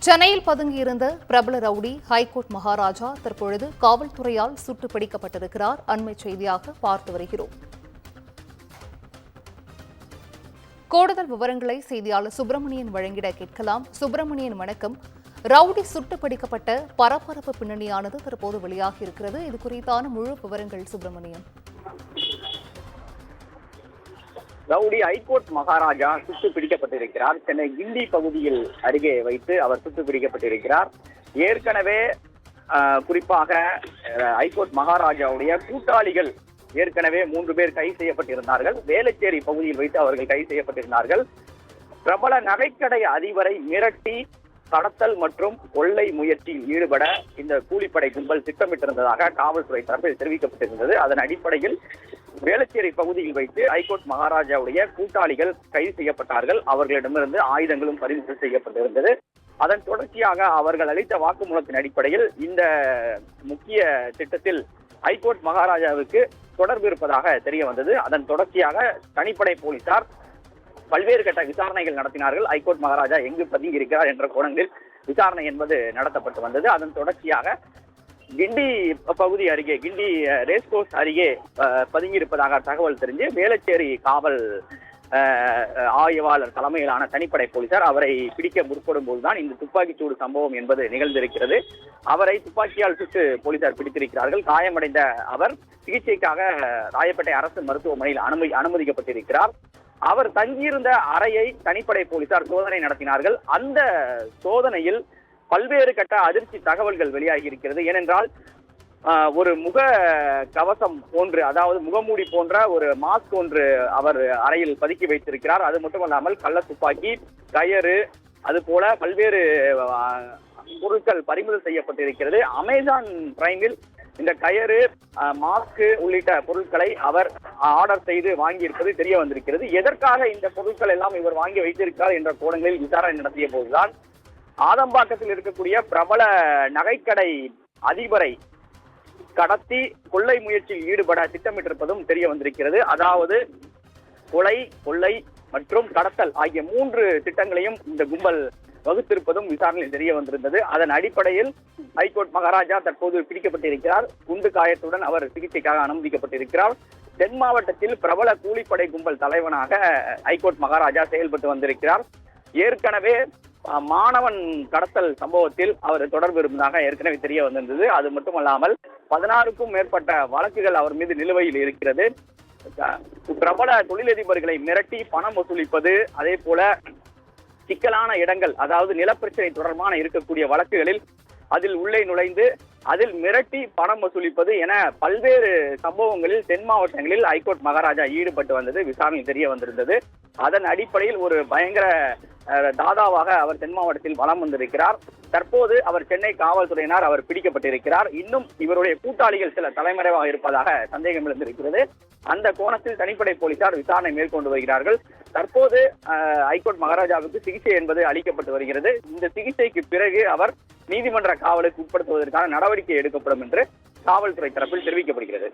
சென்னையில் பதுங்கியிருந்த பிரபல ரவுடி ஹைகோர்ட் மகாராஜா தற்பொழுது காவல்துறையால் சுட்டு பிடிக்கப்பட்டிருக்கிறார். அண்மை செய்தியாக பார்த்து வருகிறோம். கூடுதல் விவரங்களை செய்தியாளர் சுப்பிரமணியன் வழங்கிட கேட்கலாம். சுப்பிரமணியன், வணக்கம். ரவுடி சுட்டு பிடிக்கப்பட்ட பரபரப்பு பின்னணியானது தற்போது வெளியாகியிருக்கிறது. இது குறித்தான முழு விவரங்கள் சுப்பிரமணியன். ரவுடி ஹைகோர்ட் மகாராஜா சுட்டு பிடிக்கப்பட்டிருக்கிறார். சென்னை கிண்டி பகுதியில் அருகே வைத்து அவர் சுட்டு பிடிக்கப்பட்டிருக்கிறார். ஏற்கனவே குறிப்பாக ஹைகோர்ட் மகாராஜாவுடைய கூட்டாளிகள் ஏற்கனவே 3 பேர் கைது செய்யப்பட்டிருந்தார்கள். வேளச்சேரி பகுதியில் வைத்து அவர்கள் கைது செய்யப்பட்டிருந்தார்கள். பிரபல நகைக்கடை அதிபரை மிரட்டி கடத்தல் மற்றும் கொள்ளை முயற்சியில் ஈடுபட இந்த கூலிப்படை கும்பல் திட்டமிட்டிருந்ததாக காவல்துறை தரப்பில் தெரிவிக்கப்பட்டிருந்தது. அதன் அடிப்படையில் வேளச்சேரி பகுதியில் வைத்து ஹைகோர்ட் மகாராஜாவுடைய கூட்டாளிகள் கைது செய்யப்பட்டார்கள். அவர்களிடமிருந்து ஆயுதங்களும் பறிமுதல் செய்யப்பட்டிருந்தது. அதன் தொடர்ச்சியாக அவர்கள் அளித்த வாக்குமூலத்தின் அடிப்படையில் இந்த முக்கிய திட்டத்தில் ஹைகோர்ட் மகாராஜாவுக்கு தொடர்பு இருப்பதாக தெரிய வந்தது. அதன் தொடர்ச்சியாக தனிப்படை போலீசார் பல்வேறு கட்ட விசாரணைகள் நடத்தினார்கள். ஹைகோர்ட் மகாராஜா எங்கு பதுங்கி இருக்கிறார் என்ற கோணங்களில் விசாரணை என்பது நடத்தப்பட்டு வந்தது. அதன் தொடர்ச்சியாக கிண்டி பகுதி அருகே, கிண்டி ரேஸ்கோர்ஸ் அருகே பதுங்கியிருப்பதாக தகவல் தெரிஞ்சு வேளச்சேரி காவல் ஆய்வாளர் தலைமையிலான தனிப்படை போலீசார் அவரை பிடிக்க முற்படும் போதுதான் இந்த துப்பாக்கிச்சூடு சம்பவம் என்பது நிகழ்ந்திருக்கிறது. அவரை துப்பாக்கியால் சுட்டு போலீசார் பிடித்திருக்கிறார்கள். காயமடைந்த அவர் சிகிச்சைக்காக ராயப்பேட்டை அரசு மருத்துவமனையில் அனுமதிக்கப்பட்டிருக்கிறார். அவர் தங்கியிருந்த அறையை தனிப்படை போலீசார் சோதனை நடத்தினார்கள். அந்த சோதனையில் பல்வேறு கட்ட அதிர்ச்சி தகவல்கள் வெளியாகி இருக்கிறது. ஏனென்றால் ஒரு முக கவசம் போன்று, அதாவது முகமூடி போன்ற ஒரு மாஸ்க் ஒன்று அவர் அறையில் பதுக்கி வைத்திருக்கிறார். அது மட்டுமல்லாமல் கள்ள துப்பாக்கி, கயறு, அது போல பல்வேறு பொருட்கள் பறிமுதல் செய்யப்பட்டிருக்கிறது. அமேசான் பிரைமில் இந்த கயறு, மாஸ்க் உள்ளிட்ட பொருட்களை அவர் ஆர்டர் செய்து வாங்கியிருப்பது தெரிய வந்திருக்கிறது. எதற்காக இந்த பொருட்கள் எல்லாம் இவர் வாங்கி வைத்திருக்கிறார் என்ற கோணங்களில் விசாரணை நடத்திய போதுதான் ஆதம்பாக்கத்தில் இருக்கக்கூடிய பிரபல நகைக்கடை அதிபரை கடத்தி கொள்ளை முயற்சியில் ஈடுபட திட்டமிட்டிருப்பதும் தெரிய வந்திருக்கிறது. அதாவது கொலை, கொள்ளை மற்றும் கடத்தல் ஆகிய 3 திட்டங்களையும் இந்த கும்பல் வகுத்திருப்பதும் விசாரணையில் தெரிய வந்திருந்தது. அதன் அடிப்படையில் ஹைகோர்ட் மகாராஜா தற்போது பிடிக்கப்பட்டிருக்கிறார். குண்டு காயத்துடன் அவர் சிகிச்சைக்காக அனுமதிக்கப்பட்டிருக்கிறார். தென் மாவட்டத்தில் பிரபல கூலிப்படை கும்பல் தலைவனாக ஹைகோர்ட் மகாராஜா செயல்பட்டு வந்திருக்கிறார். ஏற்கனவே மாணவன் கடத்தல் சம்பவத்தில் அவர் தொடர்பு இருப்பதாக ஏற்கனவே தெரிய வந்திருந்தது. அது மட்டுமல்லாமல் 16க்கும் மேற்பட்ட வழக்குகள் அவர் மீது நிலுவையில் இருக்கிறது. பிரபல தொழிலதிபர்களை மிரட்டி பணம் வசூலிப்பது, அதே போல சிக்கலான இடங்கள், அதாவது நிலப்பிரச்சனை தொடர்பான இருக்கக்கூடிய வழக்குகளில் அதில் உள்ளே நுழைந்து அதில் மிரட்டி பணம் வசூலிப்பது என பல்வேறு சம்பவங்களில் தென் மாவட்டங்களில் ஹைகோர்ட் மகாராஜா ஈடுபட்டு வந்தது விசாரணை தெரிய வந்திருந்தது. அதன் அடிப்படையில் ஒரு பயங்கர தாதாவாக அவர் தென் மாவட்டத்தில் வலம் வந்திருக்கிறார். தற்போது அவர் சென்னை காவல்துறையினர் அவர் பிடிக்கப்பட்டிருக்கிறார். இன்னும் இவருடைய கூட்டாளிகள் சில தலைமறைவாக இருப்பதாக சந்தேகம் எழுந்திருக்கிறது. அந்த கோணத்தில் தனிப்படை போலீசார் விசாரணை மேற்கொண்டு வருகிறார்கள். தற்போது ஹைகோர்ட் மகாராஜாவுக்கு சிகிச்சை என்பது அளிக்கப்பட்டு வருகிறது. இந்த சிகிச்சைக்கு பிறகு அவர் நீதிமன்ற காவலுக்கு உட்படுத்துவதற்கான நடவடிக்கை எடுக்கப்படும் என்று காவல்துறை தரப்பில் தெரிவிக்கப்படுகிறது.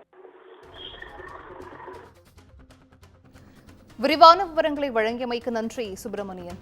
விரிவான விவரங்களை வழங்கியமைக்கு நன்றி சுப்பிரமணியன்.